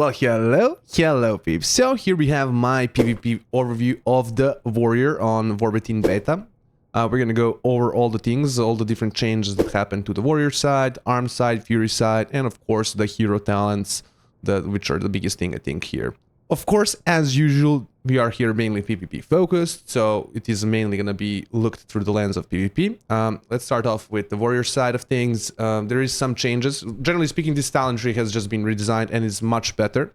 Well, hello peeps. So here we have my PvP overview of the Warrior on Warbetin Beta. We're gonna go over all the things, all the different changes that happened to the Warrior side, Arm side, Fury side, and of course the hero talents, which are the biggest thing I think here. Of course, as usual, we are here mainly PvP focused, so it is mainly gonna be looked through the lens of PvP. Let's start off with the Warrior side of things. There is some changes. Generally speaking, this talent tree has just been redesigned and is much better.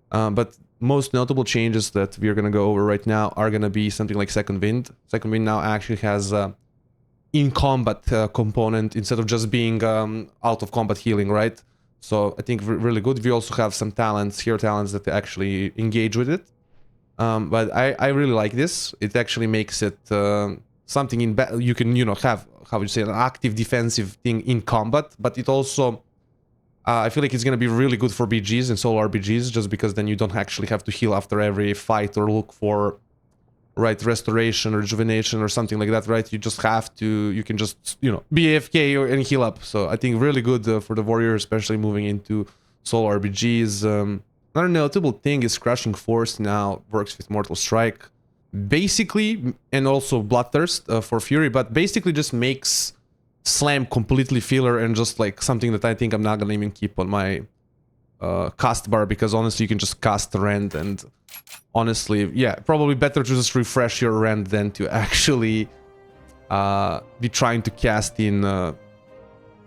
But most notable changes that we are gonna go over right now are gonna be something like Second Wind. Second Wind now actually has in-combat component instead of just being out-of-combat healing, right? So I think really good. We also have some talents, hero talents that actually engage with it. But I really like this. It actually makes it something in you can, have, how would you say, an active defensive thing in combat. But it also, I feel like it's going to be really good for BGs and solo RPGs, just because then you don't actually have to heal after every fight or look for, right, restoration or rejuvenation or something like that, right? You just have to, you can just, be AFK and heal up. So I think really good for the Warrior, especially moving into solo RPGs. Another notable thing is Crushing Force now works with Mortal Strike. Basically, and also Bloodthirst for Fury, but basically just makes Slam completely filler and just like something that I think I'm not gonna even keep on my cast bar, because honestly you can just cast the Rend, and honestly, yeah, probably better to just refresh your Rend than to actually be trying to cast in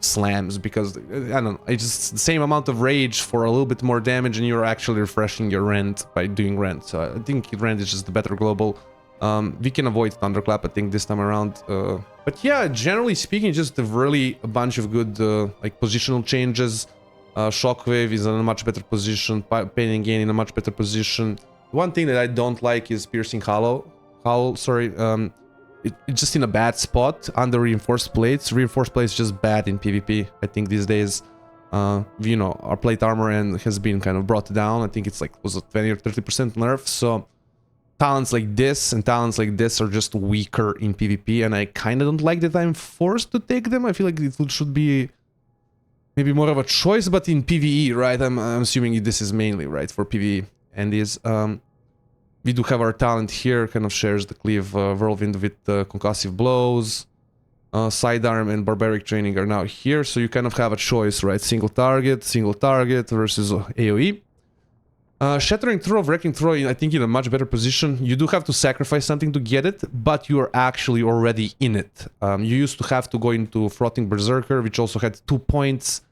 slams, because I don't know, it's just the same amount of rage for a little bit more damage and you're actually refreshing your Rend by doing Rend. So I think Rend is just the better global. We can avoid Thunderclap, I think, this time around. But yeah, generally speaking, just a bunch of good like positional changes. Shockwave is in a much better position, Pain and Gain in a much better position. One thing that I don't like is Piercing Howl, sorry. It's just in a bad spot under Reinforced Plates. Reinforced Plates just bad in PvP, I think, these days. Our plate armor and has been kind of brought down. I think it's like, was it 20 or 30% nerf? So talents like this and talents like this are just weaker in PvP, and I kind of don't like that I'm forced to take them. I feel like it should be maybe more of a choice, but in PvE, right? I'm assuming this is mainly, right, for PvE. And we do have our talent here, kind of shares the cleave Whirlwind with Concussive Blows. Sidearm and Barbaric Training are now here, so you kind of have a choice, right? Single target versus AoE. Shattering Throw, Wrecking Throw, I think in a much better position. You do have to sacrifice something to get it, but you are actually already in it. You used to have to go into Frothing Berserker, which also had 2 points.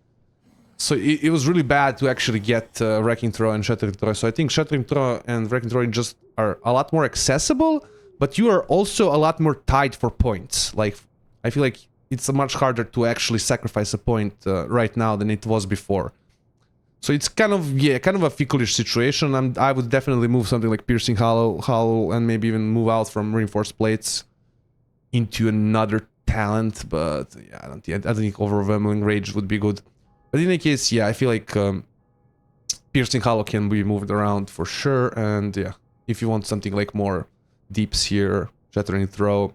So it was really bad to actually get Wrecking Throw and Shattering Throw. So I think Shattering Throw and Wrecking Throw just are a lot more accessible, but you are also a lot more tied for points. Like, I feel like it's much harder to actually sacrifice a point right now than it was before. So it's kind of, yeah, kind of a fickle-ish situation. I would definitely move something like Piercing Hollow, and maybe even move out from Reinforced Plates into another talent. But yeah, I don't think Overwhelming Rage would be good. But in any case, yeah, I feel like Piercing Hollow can be moved around for sure. And yeah, if you want something like more deeps here, Shattering Throw.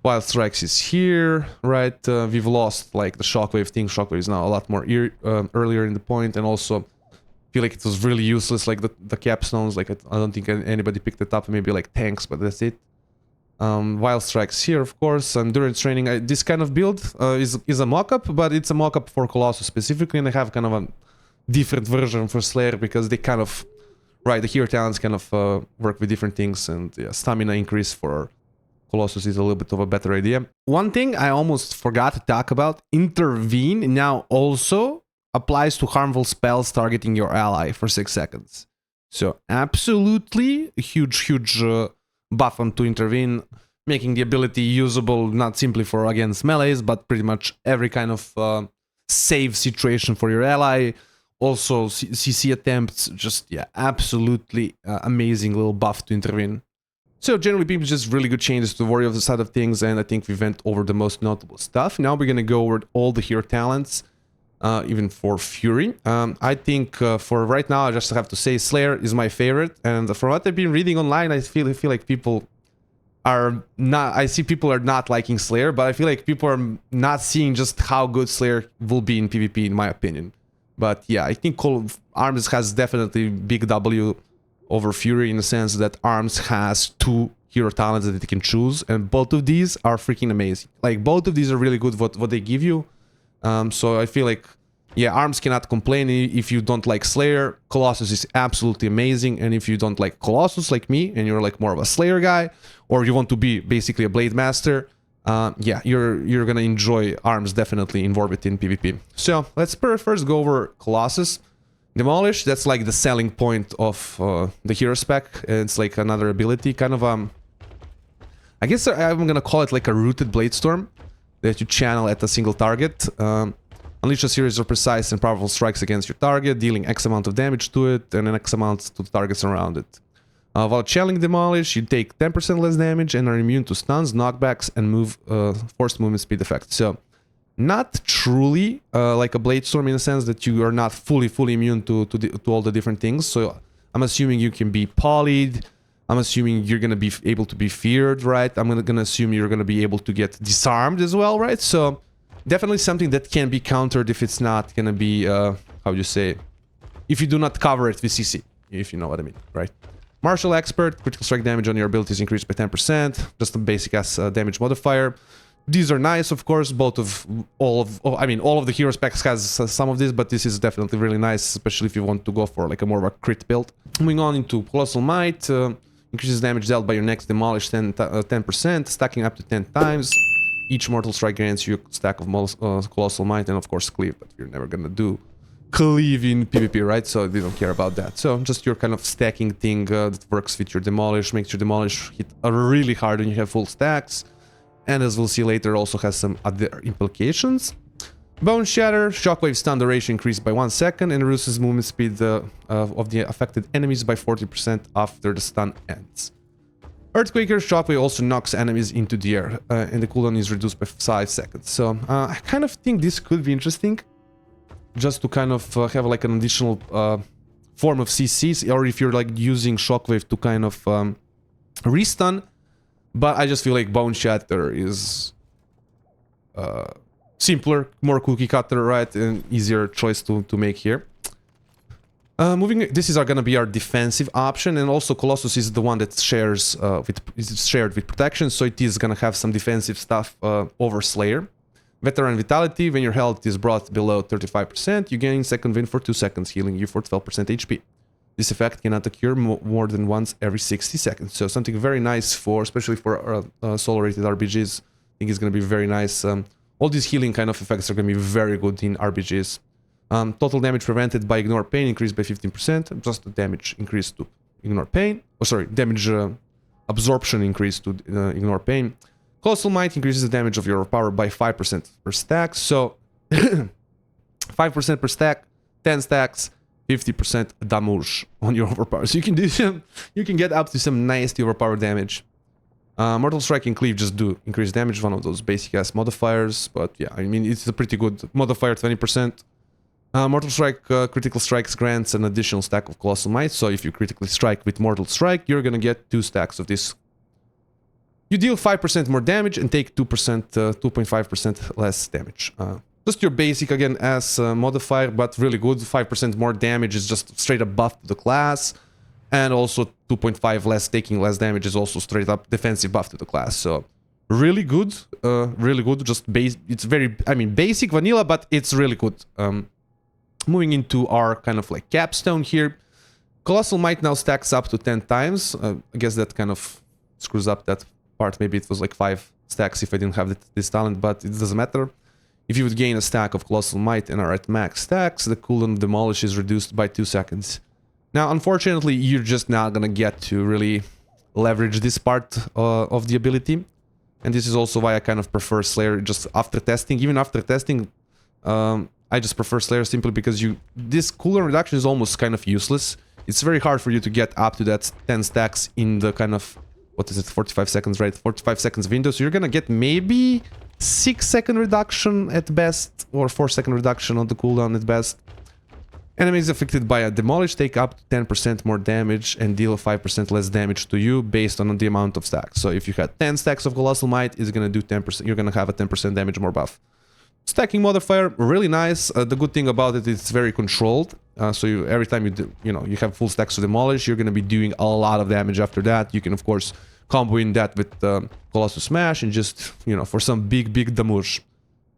Wild Strikes is here, right? We've lost like the Shockwave thing. Shockwave is now a lot more earlier in the point, and also feel like it was really useless, like the capstones. Like I don't think anybody picked it up. Maybe like tanks, but that's it. Wild Strikes here, of course. Endurance Training. This kind of build is a mock-up, but it's a mock-up for Colossus specifically, and I have kind of a different version for Slayer, because they kind of, right, the hero talents kind of work with different things, and yeah, stamina increase for Colossus is a little bit of a better idea. One thing I almost forgot to talk about, Intervene now also applies to harmful spells targeting your ally for 6 seconds. So absolutely a huge buff onto Intervene, making the ability usable not simply for against melees, but pretty much every kind of save situation for your ally. Also CC attempts, just, yeah, absolutely amazing little buff to Intervene. So generally, people just really good changes to the Warrior side of things, and I think we went over the most notable stuff. Now we're gonna go over all the hero talents, even for Fury. I think for right now, I just have to say Slayer is my favorite, and from what I've been reading online, I feel like people are not. I see people are not liking Slayer, but I feel like people are not seeing just how good Slayer will be in PvP, in my opinion. But yeah, I think Arms has definitely big W over Fury in the sense that Arms has 2 hero talents that you can choose, and both of these are freaking amazing. Like, both of these are really good what they give you. So I feel like, yeah, Arms cannot complain. If you don't like Slayer, Colossus is absolutely amazing. And if you don't like Colossus like me, and you're like more of a Slayer guy, or you want to be basically a Blade Master, yeah, you're gonna enjoy Arms definitely in Vorbit in PvP. So let's first go over Colossus. Demolish, that's like the selling point of the hero spec. It's like another ability, kind of I guess I'm gonna call it like a rooted Blade Storm that you channel at a single target. Unleash a series of precise and powerful strikes against your target, dealing X amount of damage to it and an X amount to the targets around it. While channeling Demolish, you take 10% less damage and are immune to stuns, knockbacks, and forced movement speed effects. So, not truly like a Blade Storm in the sense that you are not fully immune to all the different things. So, I'm assuming you can be polyed. I'm assuming you're gonna be able to be feared, right? I'm gonna assume you're gonna be able to get disarmed as well, right? So, definitely something that can be countered if it's not gonna be, how you say, if you do not cover it with CC, if you know what I mean, right? Martial Expert, critical strike damage on your abilities increased by 10%, just a basic ass damage modifier. These are nice, of course, all of the hero specs has some of this, but this is definitely really nice, especially if you want to go for like a more of a crit build. Moving on into Colossal Might, increases damage dealt by your next Demolish 10%, stacking up to 10 times. Each Mortal Strike grants you a stack of Colossal Might, and of course Cleave, but you're never gonna do Cleave in PvP, right? So they don't care about that. So just your kind of stacking thing that works with your Demolish, makes your Demolish hit really hard when you have full stacks. And as we'll see later, also has some other implications. Bone Shatter, Shockwave stun duration increased by 1 second and reduces movement speed of the affected enemies by 40% after the stun ends. Earthquaker, Shockwave also knocks enemies into the air, and the cooldown is reduced by 5 seconds. So I kind of think this could be interesting, just to kind of have like an additional form of CCs, or if you're like using Shockwave to kind of restun. But I just feel like Bone Shatter is simpler, more cookie cutter, right, and easier choice to make here. This is gonna be our defensive option, and also Colossus is the one that is shared with protection, so it is gonna have some defensive stuff over Slayer. Veteran Vitality, when your health is brought below 35%, you gain second wind for 2 seconds, healing you for 12% HP. This effect cannot occur more than once every 60 seconds, so something very nice for, especially for solo-rated RBGs. I think it's gonna be very nice. All these healing kind of effects are gonna be very good in RBGs. Total damage prevented by Ignore Pain increased by 15%, just the damage increased to Ignore Pain. Oh, sorry, damage absorption increased to Ignore Pain. Colossal Might increases the damage of your power by 5% per stack, so 5% per stack, 10 stacks, 50% damage on your overpower. So you can get up to some nasty overpower damage. Mortal Strike and Cleave just do increase damage, one of those basic ass modifiers, but yeah, I mean, it's a pretty good modifier, 20%. Mortal Strike critical strikes grants an additional stack of Colossal Might, so if you critically strike with Mortal Strike, you're gonna get 2 stacks of this. You deal 5% more damage and take 2.5% less damage. Just your basic, again, as modifier, but really good. 5% more damage is just straight up buff to the class. And also 2.5 less, taking less damage is also straight up defensive buff to the class. So really good, really good. Just it's very, I mean, basic vanilla, but it's really good. Moving into our kind of like capstone here. Colossal Might now stacks up to 10 times. I guess that kind of screws up that part. Maybe it was like 5 stacks if I didn't have this talent, but it doesn't matter. If you would gain a stack of Colossal Might and are at max stacks, the cooldown of Demolish is reduced by 2 seconds. Now, unfortunately, you're just not gonna get to really leverage this part of the ability. And this is also why I kind of prefer Slayer just after testing. Even after testing, I just prefer Slayer simply because this cooldown reduction is almost kind of useless. It's very hard for you to get up to that 10 stacks in the kind of, what is it, 45 seconds, right? 45 seconds window. So you're gonna get maybe 6-second reduction at best, or 4-second reduction on the cooldown at best. Enemies affected by a Demolish take up to 10% more damage and deal 5% less damage to you based on the amount of stacks. So if you had 10 stacks of Colossal Might, it's gonna do 10%. You're gonna have a 10% damage more buff. Stacking modifier, really nice. The good thing about it, it's very controlled. So every time you do, you have full stacks to demolish, you're going to be doing a lot of damage after that. You can, of course, combo in that with Colossus Smash and just, for some big damage.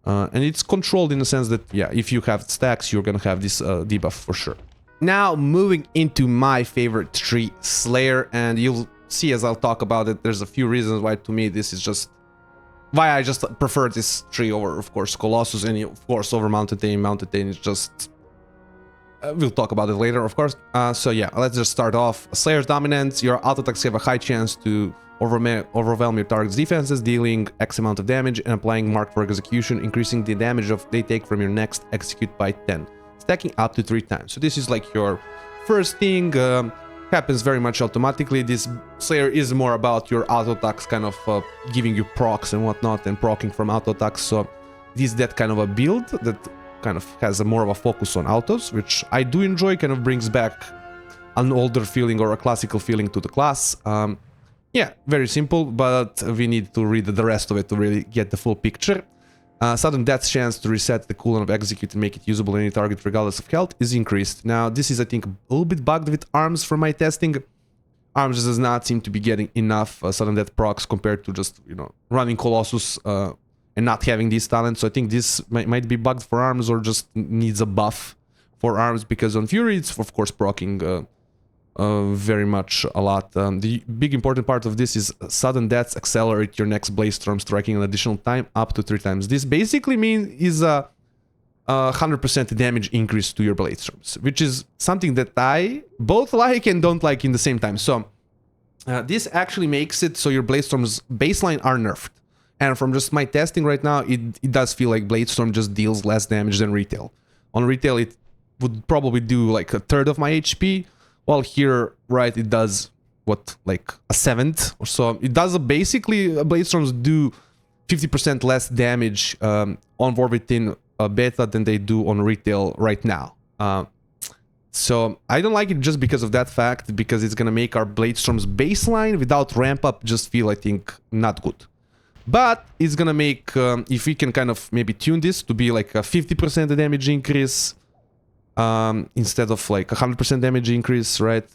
And it's controlled in the sense that, yeah, if you have stacks, you're going to have this debuff for sure. Now, moving into my favorite tree, Slayer, and you'll see as I'll talk about it, there's a few reasons why to me this is just... why I just prefer this tree over, of course, Colossus, and of course over Mountain Tane. Mountain Tane is just... we'll talk about it later, of course. So yeah, let's just start off. Slayer's dominance, your auto attacks have a high chance to overwhelm your target's defenses, dealing X amount of damage and applying mark for execution, increasing the damage they take from your next execute by 10, stacking up to 3 times. So this is like your first thing. Happens very much automatically. This Slayer is more about your auto attacks, kind of giving you procs and whatnot, and proccing from auto attacks. So this is that kind of a build that kind of has more of a focus on autos, which I do enjoy. Kind of brings back an older feeling or a classical feeling to the class. Yeah, very simple, but we need to read the rest of it to really get the full picture. Sudden death's chance to reset the cooldown of execute and make it usable on any target regardless of health is increased. Now, this is, I think, a little bit bugged with arms from my testing. Arms does not seem to be getting enough sudden death procs compared to just, running Colossus and not having these talents. So I think this might be bugged for arms or just needs a buff for arms, because on Fury it's, of course, procking very much a lot. The big important part of this is sudden deaths accelerate your next Blaze Storm striking an additional time up to 3 times. This basically means is a 100% damage increase to your Blade Storms, which is something that I both like and don't like in the same time. So this actually makes it so your Blade Storms baseline are nerfed. And from just my testing right now, it does feel like Blade Storm just deals less damage than retail. On retail, it would probably do like a third of my HP. While here, right, it does, what, like a 1/7 or so. It does basically, Blade Storms do 50% less damage on Warbitin beta than they do on retail right now. So I don't like it just because of that fact, because it's gonna make our Blade Storms baseline without ramp up just feel, I think, not good. But it's gonna make, if we can kind of maybe tune this to be like a 50% damage increase, instead of like 100% damage increase, right?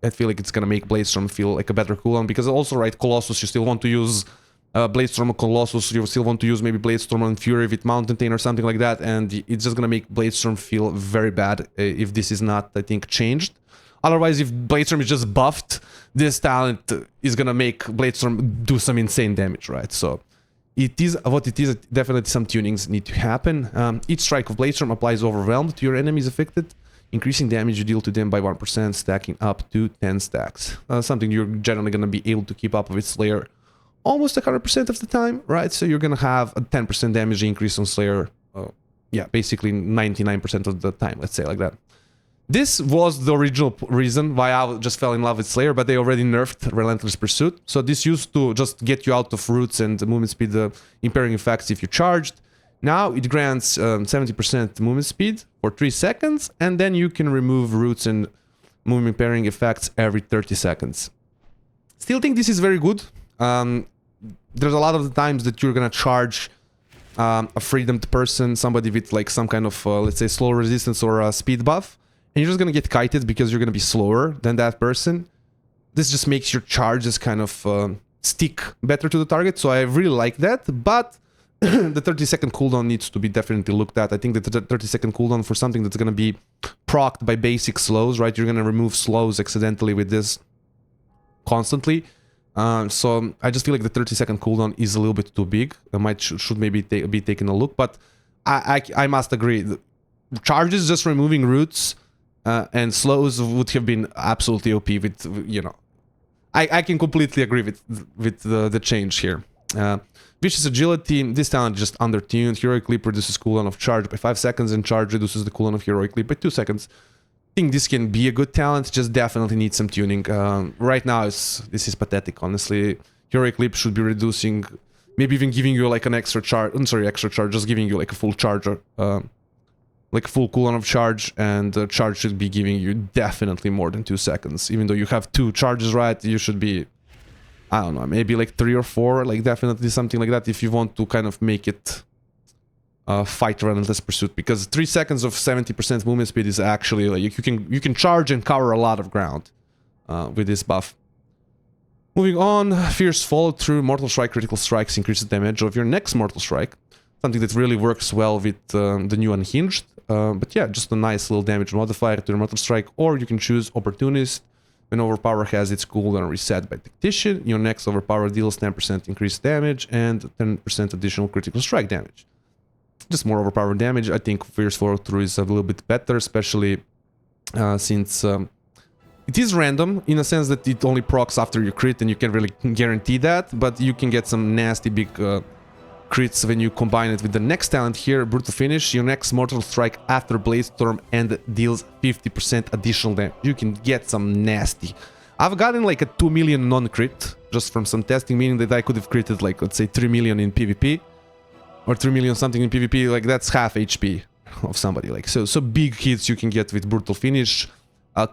I feel like it's gonna make Blade Storm feel like a better cooldown, because also, right, Colossus, you still want to use Blade Storm on Colossus, you still want to use maybe Blade Storm on Fury with Mountain Tane or something like that, and it's just gonna make Blade Storm feel very bad if this is not, I think, changed. Otherwise, if Blade Storm is just buffed, this talent is gonna make Blade Storm do some insane damage, right? So it is what it is. Definitely some tunings need to happen. Each strike of Blade Storm applies Overwhelmed to your enemies affected, increasing damage you deal to them by 1%, stacking up to 10 stacks. Something you're generally going to be able to keep up with Slayer almost 100% of the time, right? So you're going to have a 10% damage increase on Slayer, yeah, basically 99% of the time, let's say like that. This was the original reason why I just fell in love with Slayer, but they already nerfed Relentless Pursuit. So this used to just get you out of roots and movement speed impairing effects if you charged. Now it grants 70% movement speed for 3 seconds, and then you can remove roots and movement impairing effects every 30 seconds. Still think this is very good. There's a lot of the times that you're gonna charge a freedomed person, somebody with like some kind of, let's say, slow resistance or a speed buff. And you're just gonna get kited because you're gonna be slower than that person. This just makes your charges kind of stick better to the target, so I really like that. But the 30-second cooldown needs to be definitely looked at. I think that the 30-second cooldown for something that's gonna be procced by basic slows, right? You're gonna remove slows accidentally with this constantly. So I just feel like the 30-second cooldown is a little bit too big. I should maybe be taking a look, but I must agree. Charges just removing roots and slows would have been absolutely OP with, you know. I can completely agree with the change here. Vicious Agility, this talent just undertuned. Heroic Leap reduces cooldown of charge by 5 seconds, and charge reduces the cooldown of Heroic Leap by 2 seconds. I think this can be a good talent, just definitely needs some tuning. Right now, this is pathetic, honestly. Heroic Leap should be reducing, maybe even giving you like an extra charge, just giving you like a full charger. Like a full cooldown of charge, and charge should be giving you definitely more than 2 seconds. Even though you have 2 charges, right, you should be, I don't know, maybe like 3 or 4, like definitely something like that if you want to kind of make it fight Relentless Pursuit, because 3 seconds of 70% movement speed is actually like you can charge and cover a lot of ground with this buff. Moving on, Fierce Follow Through, Mortal Strike, Critical Strikes increases damage of your next Mortal Strike. Something that really works well with the new Unhinged. But yeah, just a nice little damage modifier to your Mortal Strike, or you can choose Opportunist. When Overpower has its cooldown reset by Tactician, your next Overpower deals 10% increased damage and 10% additional Critical Strike damage. Just more Overpower damage. I think Fierce Follow Through is a little bit better, especially since it is random, in a sense that it only procs after you crit, and you can really guarantee that, but you can get some nasty big crits when you combine it with the next talent here, Brutal Finish. Your next Mortal Strike after Blade Storm and deals 50% additional damage. You can get some nasty. I've gotten like a 2 million non-crit, just from some testing, meaning that I could have critted like, let's say, 3 million in PvP, or 3 million something in PvP, like that's half HP of somebody. Like so big hits you can get with Brutal Finish.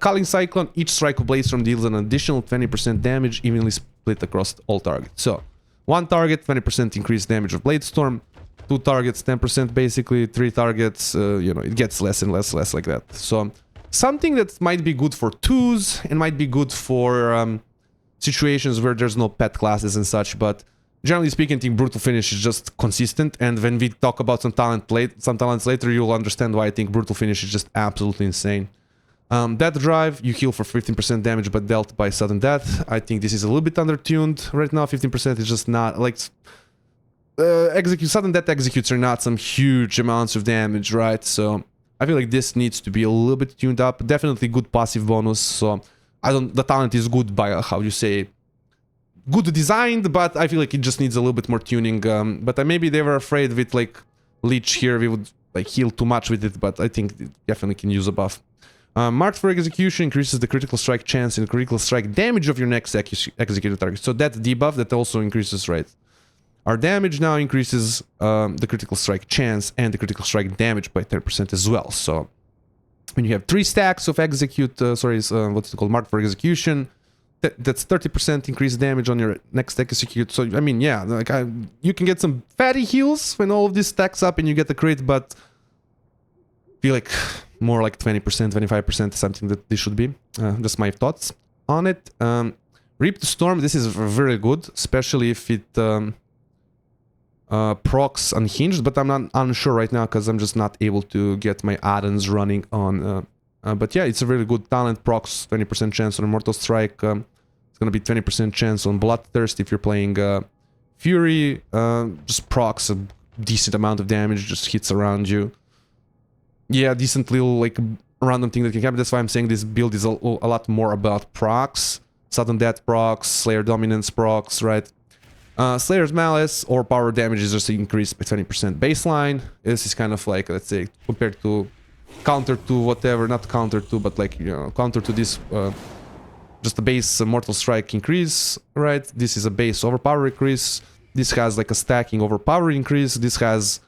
Culling Cyclone, each strike of Blade Storm deals an additional 20% damage, evenly split across all targets. So, one target, 20% increased damage of Blade Storm. 2 targets, 10% basically. 3 targets, you know, it gets less and less like that. So, something that might be good for 2s and might be good for situations where there's no pet classes and such, but generally speaking, I think Brutal Finish is just consistent, and when we talk about some talents later, you'll understand why I think Brutal Finish is just absolutely insane. Death Drive, you heal for 15% damage but dealt by sudden death. I think this is a little bit undertuned right now. 15% is just not like sudden death executes are not some huge amounts of damage, right? So I feel like this needs to be a little bit tuned up. Definitely good passive bonus. So the talent is good by how you say, good designed, but I feel like it just needs a little bit more tuning. But maybe they were afraid with like Leech here we would like heal too much with it, but I think it definitely can use a buff. Marked for Execution increases the critical strike chance and critical strike damage of your next executed target. So that debuff that also increases, right? Our damage now increases the critical strike chance and the critical strike damage by 10% as well. So when you have 3 stacks of execute, what's it called, Marked for Execution, that's 30% increased damage on your next execute. So I mean, yeah, like you can get some fatty heals when all of this stacks up and you get the crit, but I feel like more like 20%, 25% is something that this should be. Just my thoughts on it. Reap the Storm, this is very good, especially if it procs Unhinged, but I'm not unsure right now because I'm just not able to get my add-ons running on. But yeah, it's a really good talent. Procs 20% chance on Immortal Strike. It's gonna be 20% chance on Bloodthirst if you're playing Fury. Just procs a decent amount of damage, just hits around you. Yeah, decent little like random thing that can happen. That's why I'm saying this build is a lot more about procs. Sudden Death procs, Slayer Dominance procs, right? Slayer's Malice or power damage is just increased by 20% baseline. This is kind of like, let's say, compared to counter to whatever, not counter to, but like, you know, counter to this, just a base Mortal Strike increase, right? This is a base Overpower increase. This has like a stacking Overpower increase. This has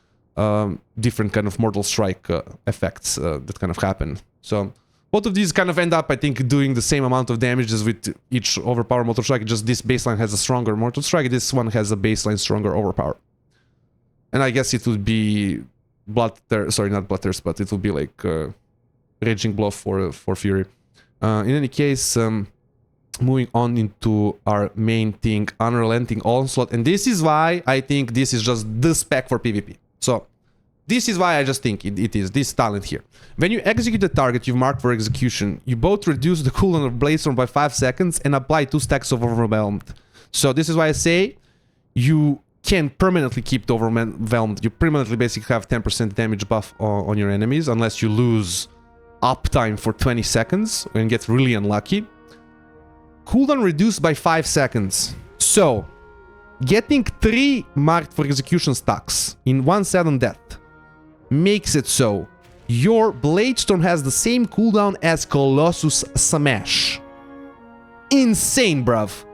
different kind of Mortal Strike effects that kind of happen. So both of these kind of end up, I think, doing the same amount of damage as with each Overpower Mortal Strike. Just this baseline has a stronger Mortal Strike. This one has a baseline stronger Overpower. And I guess it would be sorry, not Bloodthirst, but it would be like Raging Blow for Fury. In any case, moving on into our main thing, Unrelenting Onslaught. And this is why I think this is just the spec for PvP. So, this is why I just think it is this talent here. When you execute a target you've marked for execution, you both reduce the cooldown of Blade Storm by 5 seconds and apply 2 stacks of Overwhelmed. So this is why I say you can permanently keep the Overwhelmed. You permanently basically have 10% damage buff on your enemies, unless you lose uptime for 20 seconds and get really unlucky. Cooldown reduced by 5 seconds. So, getting 3 marked for execution stacks in 1 sudden death makes it so your Blade Storm has the same cooldown as Colossus Smash. Insane, bruv.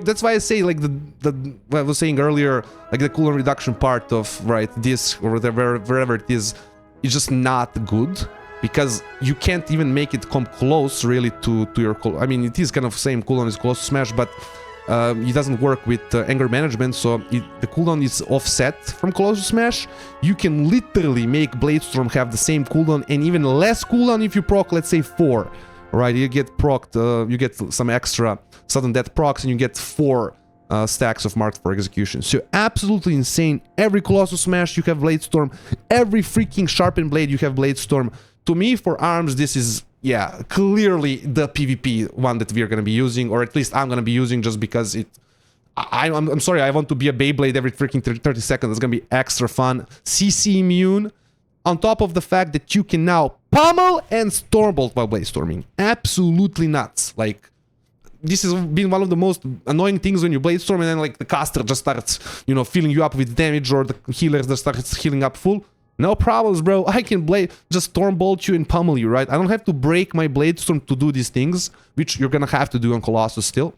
That's why I say, like, what I was saying earlier, like the cooldown reduction part of, right, this or wherever it is just not good. Because you can't even make it come close, really, to your... I mean, it is kind of same cooldown as Colossus Smash, but it doesn't work with anger management, so the cooldown is offset from Colossus Smash. You can literally make Blade Storm have the same cooldown and even less cooldown if you proc, let's say 4. Right, you get procced, you get some extra sudden death procs, and you get 4 stacks of marked for execution. So absolutely insane. Every Colossus Smash you have Blade Storm. Every freaking sharpened blade you have Blade Storm. To me, for arms, this is, yeah, clearly the PvP one that we are going to be using, or at least I'm going to be using, just because it... I'm sorry, I want to be a Beyblade every freaking 30 seconds. It's going to be extra fun. CC immune. On top of the fact that you can now pummel and Stormbolt while Blade Storming. Absolutely nuts. Like, this has been one of the most annoying things when you Blade Storm and then, like, the caster just starts, you know, filling you up with damage, or the healers that starts healing up full. No problems, bro. I can just Stormbolt you and pummel you, right? I don't have to break my Blade Storm to do these things, which you're gonna have to do on Colossus still,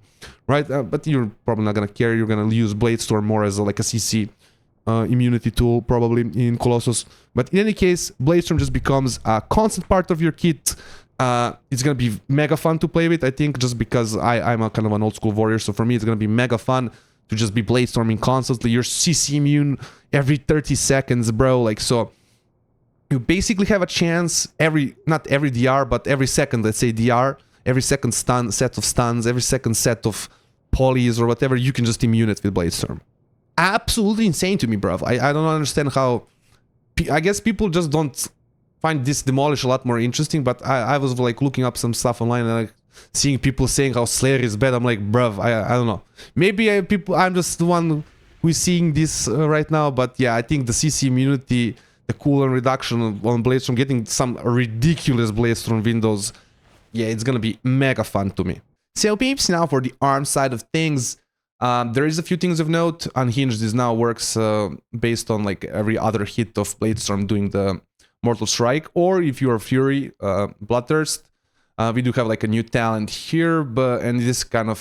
right? But you're probably not gonna care. You're gonna use Blade Storm more as like a CC immunity tool probably in Colossus. But in any case, Blade Storm just becomes a constant part of your kit. It's gonna be mega fun to play with, I think, just because I'm a kind of an old school warrior, so for me it's gonna be mega fun to just be Blade Storming constantly. You're CC immune every 30 seconds, bro. Like, so you basically have a chance not every DR, but every second, let's say DR, every second set of stuns, every second set of polys or whatever, you can just immune it with Blade Storm. Absolutely insane to me, bro. I don't understand how... I guess people just don't find this Demolish a lot more interesting, but I was like looking up some stuff online and like seeing people saying how Slayer is bad. I'm like, bruv, I don't know. Maybe I'm just the one who is seeing this right now, but yeah, I think the CC immunity, the cooldown reduction on Blade Storm, getting some ridiculous Blade Storm windows, yeah, it's gonna be mega fun to me. So peeps, now for the arm side of things. There is a few things of note. Unhinged is now works based on like every other hit of Blade Storm doing the Mortal Strike, or if you are Fury, Bloodthirst. We do have like a new talent here, and this kind of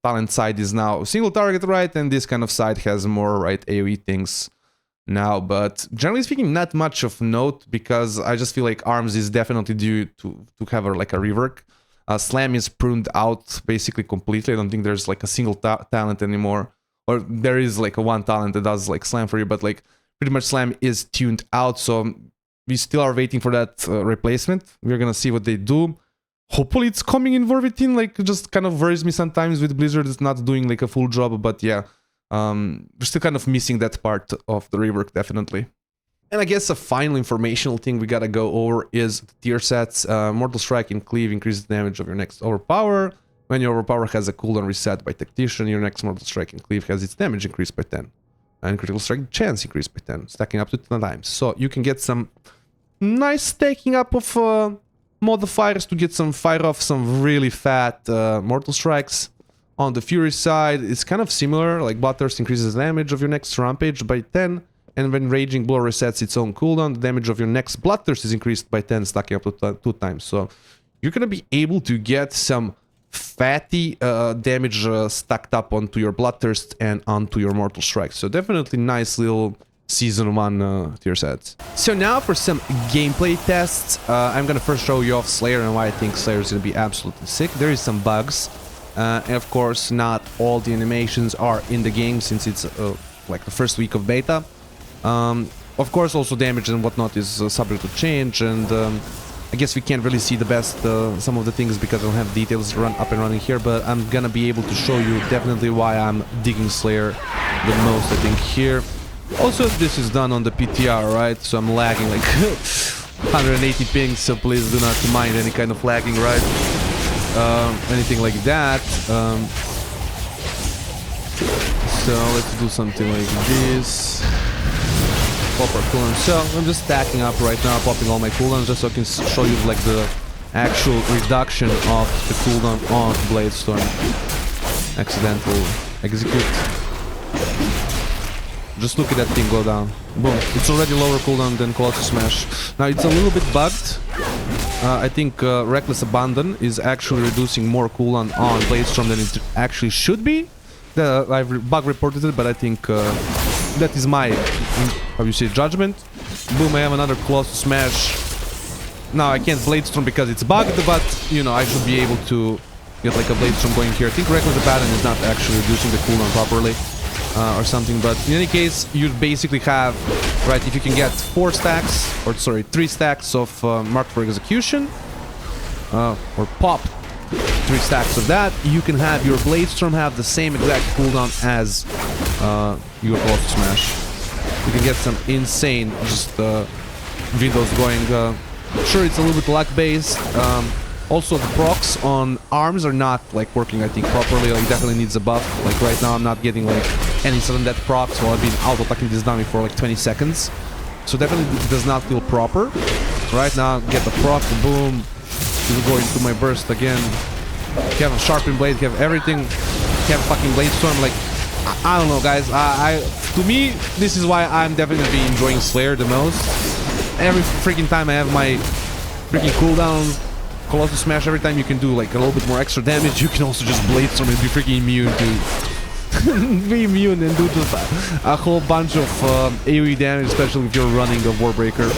talent side is now single target, right? And this kind of side has more, right, AoE things now. But generally speaking, not much of note, because I just feel like arms is definitely due to have like a rework. Slam is pruned out basically completely. I don't think there's like a single talent anymore, or there is like a one talent that does like Slam for you, but like pretty much Slam is tuned out, so we still are waiting for that replacement. We're gonna see what they do. Hopefully it's coming in Vorvitin. Like, just kind of worries me sometimes with Blizzard. It's not doing like a full job, but yeah, we're still kind of missing that part of the rework, definitely. And I guess a final informational thing we gotta go over is the tier sets. Mortal Strike and Cleave increases the damage of your next Overpower. When your Overpower has a cooldown reset by Tactician, your next Mortal Strike and Cleave has its damage increased by 10. And Critical Strike chance increased by 10, stacking up to 10 times. So you can get some nice stacking up of modifiers to get some fire off some really fat Mortal Strikes. On the Fury side, it's kind of similar. Like, Bloodthirst increases the damage of your next Rampage by 10. And when Raging Blow resets its own cooldown, the damage of your next Bloodthirst is increased by 10, stacking up to 2 times. So you're gonna be able to get some fatty damage stacked up onto your Bloodthirst and onto your Mortal Strike. So definitely nice little Season 1 tier sets. So now for some gameplay tests. I'm gonna first show you off Slayer and why I think Slayer is gonna be absolutely sick. There is some bugs. And of course, not all the animations are in the game, since it's like the first week of beta. Of course, also damage and whatnot is subject to change, and I guess we can't really see the best some of the things because I don't have details up and running here, but I'm gonna be able to show you definitely why I'm digging Slayer the most, I think, here. Also, this is done on the PTR, right? So I'm lagging like 180 pings, so please do not mind any kind of lagging, right? Anything like that. So let's do something like this. Pop our cooldowns. So I'm just stacking up right now, popping all my cooldowns just so I can show you like the actual reduction of the cooldown on Blade Storm. Accidental execute. Just look at that thing go down. Boom. It's already lower cooldown than Colossus Smash. Now it's a little bit bugged. I think Reckless Abandon is actually reducing more cooldown on Blade Storm than it actually should be. I've bug reported it, but I think that is my, how you say, judgment. Boom, I have another Colossus Smash. Now I can't Blade Storm because it's bugged, but, you know, I should be able to get like a blade storm going here. I think Reckless Abandon is not actually reducing the cooldown properly or something, but in any case, you basically have, right, if you can get 3 stacks of Marked for Execution, or pop 3 stacks of that, you can have your Blade Storm have the same exact cooldown as your Colossus Smash. You can get some insane just windows going. Sure, it's a little bit luck based. Also, the procs on arms are not like working, I think, properly. Like, definitely needs a buff. Like right now, I'm not getting like any sudden death procs while I've been auto-attacking this dummy for like 20 seconds. So definitely does not feel proper. Right now, get the proc, boom. We'll go into my burst again. You have a sharpened blade, you have everything. You have a fucking blade storm. Like, I don't know, guys. To me, this is why I'm definitely enjoying Slayer the most. Every freaking time I have my freaking cooldown, Colossus Smash, every time you can do like a little bit more extra damage, you can also just blade storm and be freaking immune to be immune and do just a whole bunch of AoE damage, especially if you're running a Warbreaker.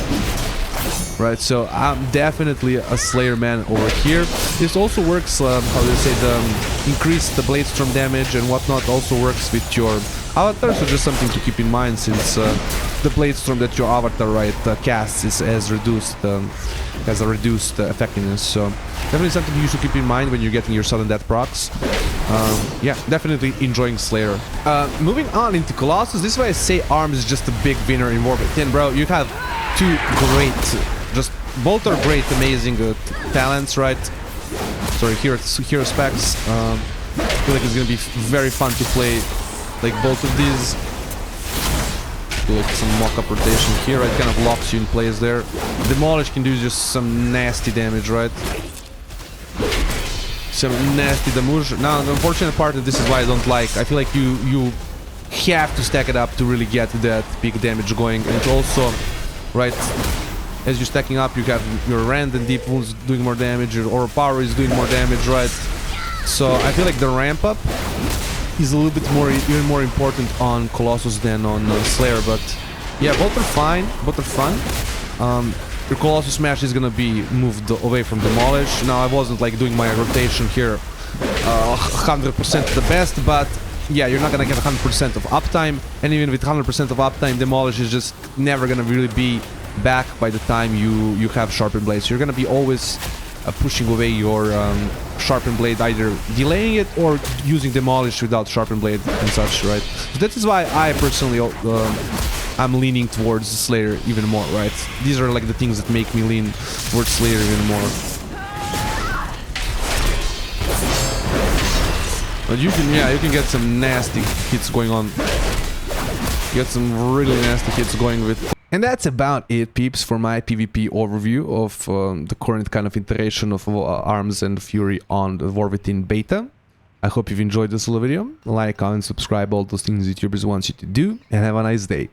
Right, so I'm definitely a Slayer man over here. This also works, how do you say, the increase the blade storm damage and whatnot also works with your avatar, so just something to keep in mind, since the blade storm that your avatar, right, casts has a reduced effectiveness. So definitely something you should keep in mind when you're getting your sudden death procs. Yeah, definitely enjoying Slayer. Moving on into Colossus, this is why I say Arms is just a big winner in Warfare 10, bro. You have 2 great, just both are great, amazing talents, right? Sorry, hero specs. I feel like it's gonna be very fun to play like both of these. Do like some mock-up rotation here, right? Kind of locks you in place there. Demolish can do just some nasty damage, right? Some nasty damage. Now, the unfortunate part of this is why I don't like. I feel like you have to stack it up to really get that big damage going, and also, right, as you're stacking up, you have your Rend and Deep Wounds doing more damage, your Aura Power is doing more damage, right? So I feel like the ramp up is a little bit more, even more important on Colossus than on Slayer, but yeah, both are fine, both are fun. Your Colossus Smash is gonna be moved away from Demolish. Now, I wasn't like doing my rotation here 100% the best, but yeah, you're not gonna get 100% of uptime, and even with 100% of uptime, Demolish is just never gonna really be back by the time you have Sharpened Blades. You're gonna be always pushing away your Sharpened Blade, either delaying it or using Demolish without Sharpened Blade and such, right? So that is why I personally I'm leaning towards Slayer even more, right? These are like the things that make me lean towards Slayer even more. But you can, yeah, you can get some nasty hits going on. Get some really nasty hits going with. And that's about it, peeps, for my PvP overview of the current kind of iteration of Arms and Fury on the War Within beta. I hope you've enjoyed this little video. Like, comment, subscribe, all those things YouTubers want you to do, and have a nice day.